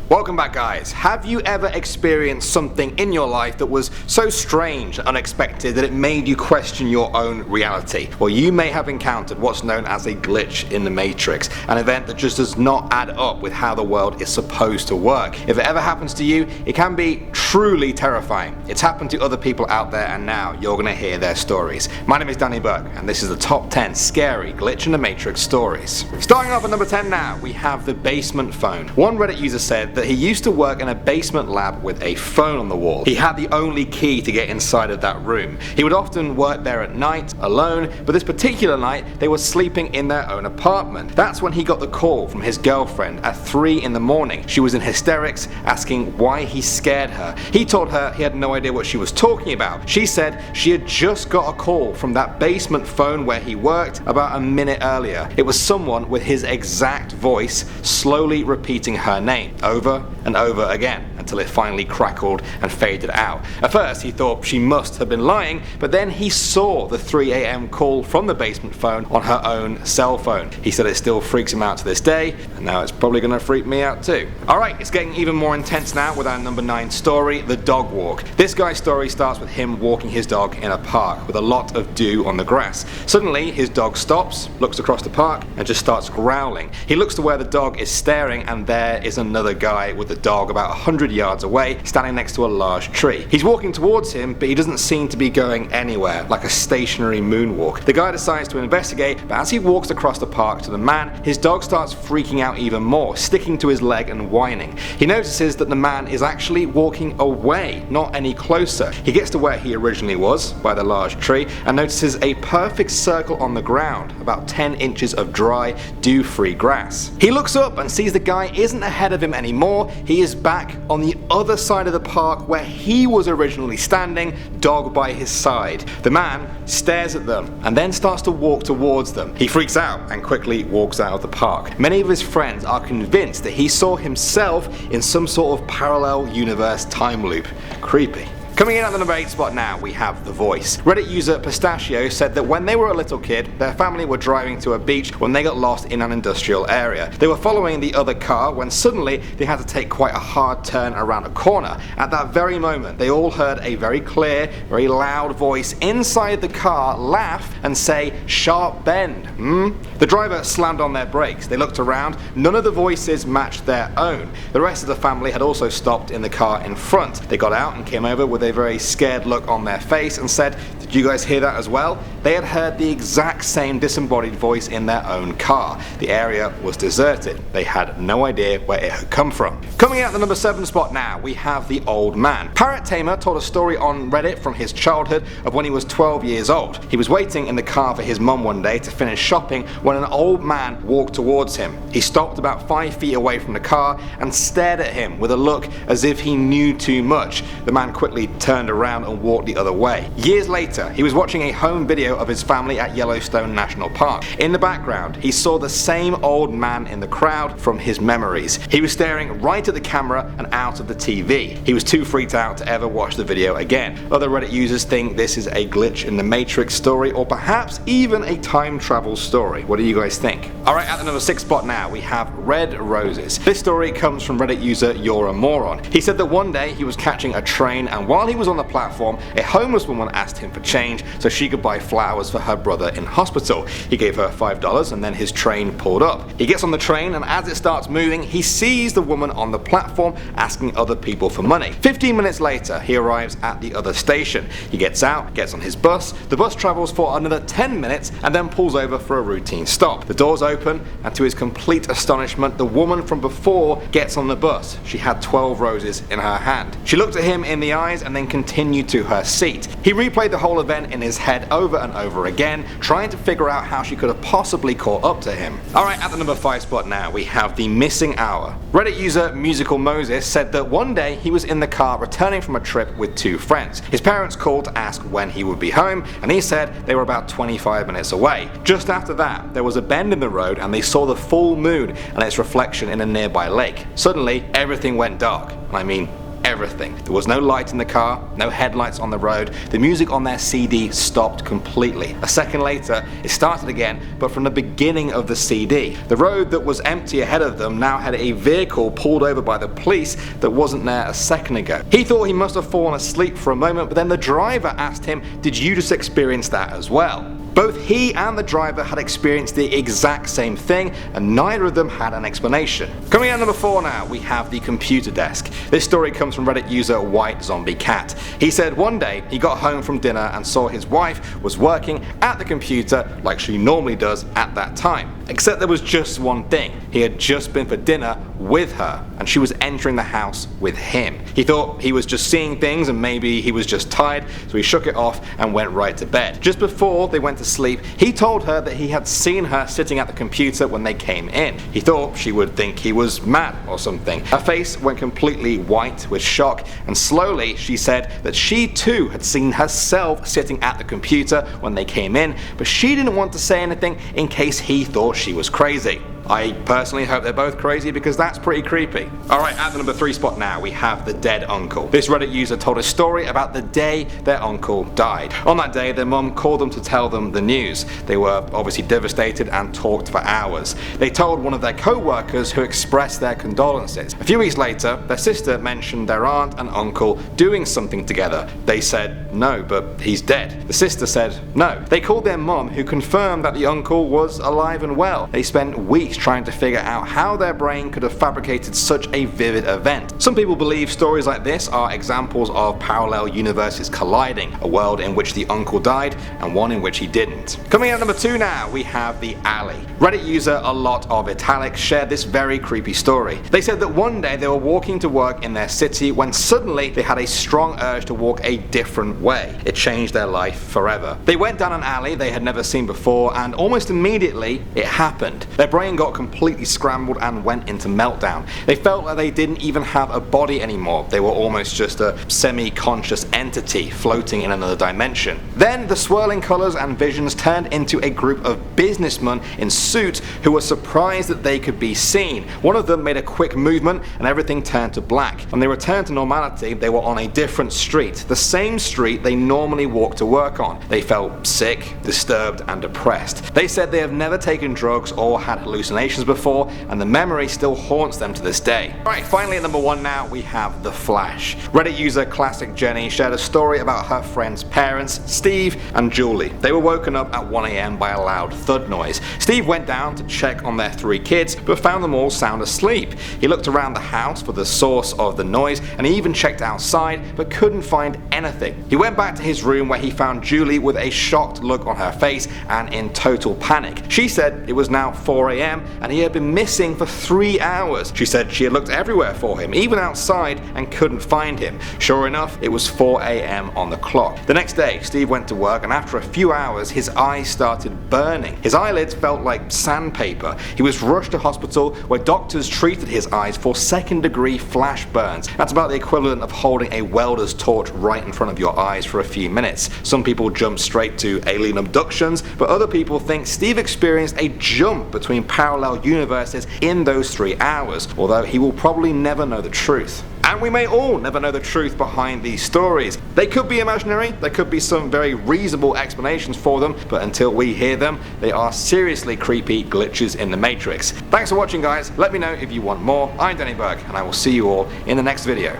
Welcome back, guys. Have you ever experienced something in your life that was so strange and unexpected that it made you question your own reality? Well, you may have encountered what's known as a glitch in the matrix, an event that just does not add up with how the world is supposed to work. If it ever happens to you, it can be truly terrifying. It's happened to other people out there, and now you're going to hear their stories. My name is Danny Burke, and this is the top 10 scary glitch in the matrix stories. Starting off at number 10 now, we have the basement phone. One Reddit user said that he used to work in a basement lab with a phone on the wall. He had the only key to get inside of that room. He would often work there at night alone, but this particular night they were sleeping in their own apartment. That's when he got the call from his girlfriend at 3 in the morning. She was in hysterics, asking why he scared her. He told her he had no idea what she was talking about. She said she had just got a call from that basement phone where he worked about a minute earlier. It was someone with his exact voice slowly repeating her name over and over again until it finally crackled and faded out. At first he thought she must have been lying, but then he saw the 3 AM call from the basement phone on her own cell phone. He said it still freaks him out to this day, and now it's probably going to freak me out too. Alright, it's getting even more intense now with our number 9 story, the dog walk. This guy's story starts with him walking his dog in a park with a lot of dew on the grass. Suddenly his dog stops, looks across the park, and just starts growling. He looks to where the dog is staring, and there is another guy with the dog about 100 yards away, standing next to a large tree. He's walking towards him, but he doesn't seem to be going anywhere, like a stationary moonwalk. The guy decides to investigate, but as he walks across the park to the man, his dog starts freaking out even more, sticking to his leg and whining. He notices that the man is actually walking away, not any closer. He gets to where he originally was, by the large tree, and notices a perfect circle on the ground, about 10 inches of dry, dew-free grass. He looks up and sees the guy isn't ahead of him anymore. He is back on the other side of the park where he was originally standing, dog by his side. The man stares at them and then starts to walk towards them. He freaks out and quickly walks out of the park. Many of his friends are convinced that he saw himself in some sort of parallel universe time loop. Creepy. Coming in at the number 8 spot now, we have The Voice. Reddit user Pistachio said that when they were a little kid, their family were driving to a beach when they got lost in an industrial area. They were following the other car when suddenly they had to take quite a hard turn around a corner. At that very moment, they all heard a very clear, very loud voice inside the car laugh and say, "Sharp bend, hmm?" The driver slammed on their brakes. They looked around. None of the voices matched their own. The rest of the family had also stopped in the car in front. They got out and came over with a very scared look on their face and said, "Did you guys hear that as well?" They had heard the exact same disembodied voice in their own car. The area was deserted. They had no idea where it had come from. Coming out at the number 7 spot now, we have The Old Man. Parrot Tamer told a story on Reddit from his childhood of when he was 12 years old. He was waiting in the car for his mum one day to finish shopping when an old man walked towards him. He stopped about 5 feet away from the car and stared at him with a look as if he knew too much. The man quickly turned around and walked the other way. Years later, he was watching a home video of his family at Yellowstone National Park. In the background, he saw the same old man in the crowd from his memories. He was staring right at the camera and out of the TV. He was too freaked out to ever watch the video again. Other Reddit users think this is a glitch in the Matrix story, or perhaps even a time travel story. What do you guys think? Alright, at the number 6 spot now, we have Red Roses. This story comes from Reddit user You're a Moron. He said that one day he was catching a train, and while he was on the platform, a homeless woman asked him for change so she could buy flowers for her brother in hospital. He gave her $5 and then his train pulled up. He gets on the train, and as it starts moving, he sees the woman on the platform asking other people for money. 15 minutes later, he arrives at the other station. He gets out, gets on his bus. The bus travels for another 10 minutes and then pulls over for a routine stop. The doors open, and to his complete astonishment, the woman from before gets on the bus. She had 12 roses in her hand. She looked at him in the eyes and then continued to her seat. He replayed the whole event in his head over and over again, trying to figure out how she could have possibly caught up to him. Alright, at the number 5 spot now, we have the missing hour. Reddit user Musical Moses said that one day he was in the car returning from a trip with 2 friends. His parents called to ask when he would be home, and he said they were about 25 minutes away. Just after that, there was a bend in the road and they saw the full moon and its reflection in a nearby lake. Suddenly, everything went dark. I mean, everything. There was no light in the car, no headlights on the road. The music on their CD stopped completely. A second later, it started again, but from the beginning of the CD. The road that was empty ahead of them now had a vehicle pulled over by the police that wasn't there a second ago. He thought he must have fallen asleep for a moment, but then the driver asked him, "Did you just experience that as well?" Both he and the driver had experienced the exact same thing, and neither of them had an explanation. Coming out number 4 now, we have the computer desk. This story comes from Reddit user White Zombie Cat. He said one day he got home from dinner and saw his wife was working at the computer like she normally does at that time. Except there was just one thing. He had just been for dinner with her, and she was entering the house with him. He thought he was just seeing things and maybe he was just tired, so he shook it off and went right to bed. Just before they went to sleep, he told her that he had seen her sitting at the computer when they came in. He thought she would think he was mad or something. Her face went completely white with shock, and slowly she said that she too had seen herself sitting at the computer when they came in, but she didn't want to say anything in case he thought she was crazy. I personally hope they're both crazy because that's pretty creepy. Alright, at the number 3 spot now, we have the dead uncle. This Reddit user told a story about the day their uncle died. On that day, their mum called them to tell them the news. They were obviously devastated and talked for hours. They told one of their co-workers who expressed their condolences. A few weeks later, their sister mentioned their aunt and uncle doing something together. They said, "No, but he's dead." The sister said, "No." They called their mum, who confirmed that the uncle was alive and well. They spent weeks trying to figure out how their brain could have fabricated such a vivid event. Some people believe stories like this are examples of parallel universes colliding, a world in which the uncle died and one in which he didn't. Coming out number 2 now, we have the alley. Reddit user A Lot of Italics shared this very creepy story. They said that one day they were walking to work in their city when suddenly they had a strong urge to walk a different way. It changed their life forever. They went down an alley they had never seen before, and almost immediately it happened. Their brain got completely scrambled and went into meltdown. They felt like they didn't even have a body anymore. They were almost just a semi-conscious entity floating in another dimension. Then the swirling colours and visions turned into a group of businessmen in suits who were surprised that they could be seen. One of them made a quick movement and everything turned to black. When they returned to normality, they were on a different street, the same street they normally walk to work on. They felt sick, disturbed and depressed. They said they have never taken drugs or had hallucinations before, and the memory still haunts them to this day. Alright, finally at number 1 now, we have The Flash. Reddit user Classic Jenny shared a story about her friend's parents, Steve and Julie. They were woken up at 1 AM by a loud thud noise. Steve went down to check on their 3 kids, but found them all sound asleep. He looked around the house for the source of the noise, and he even checked outside, but couldn't find anything. He went back to his room where he found Julie with a shocked look on her face and in total panic. She said it was now 4 AM and he had been missing for 3 hours. She said she had looked everywhere for him, even outside, and couldn't find him. Sure enough, it was 4 AM on the clock. The next day, Steve went to work, and after a few hours, his eyes started burning. His eyelids felt like sandpaper. He was rushed to hospital where doctors treated his eyes for second-degree flash burns. That's about the equivalent of holding a welder's torch right in front of your eyes for a few minutes. Some people jump straight to alien abductions, but other people think Steve experienced a jump between parallel universes in those 3 hours, although he will probably never know the truth. And we may all never know the truth behind these stories. They could be imaginary, there could be some very reasonable explanations for them, but until we hear them, they are seriously creepy glitches in the Matrix. Thanks for watching guys, let me know if you want more. I'm Danny Burke, and I will see you all in the next video.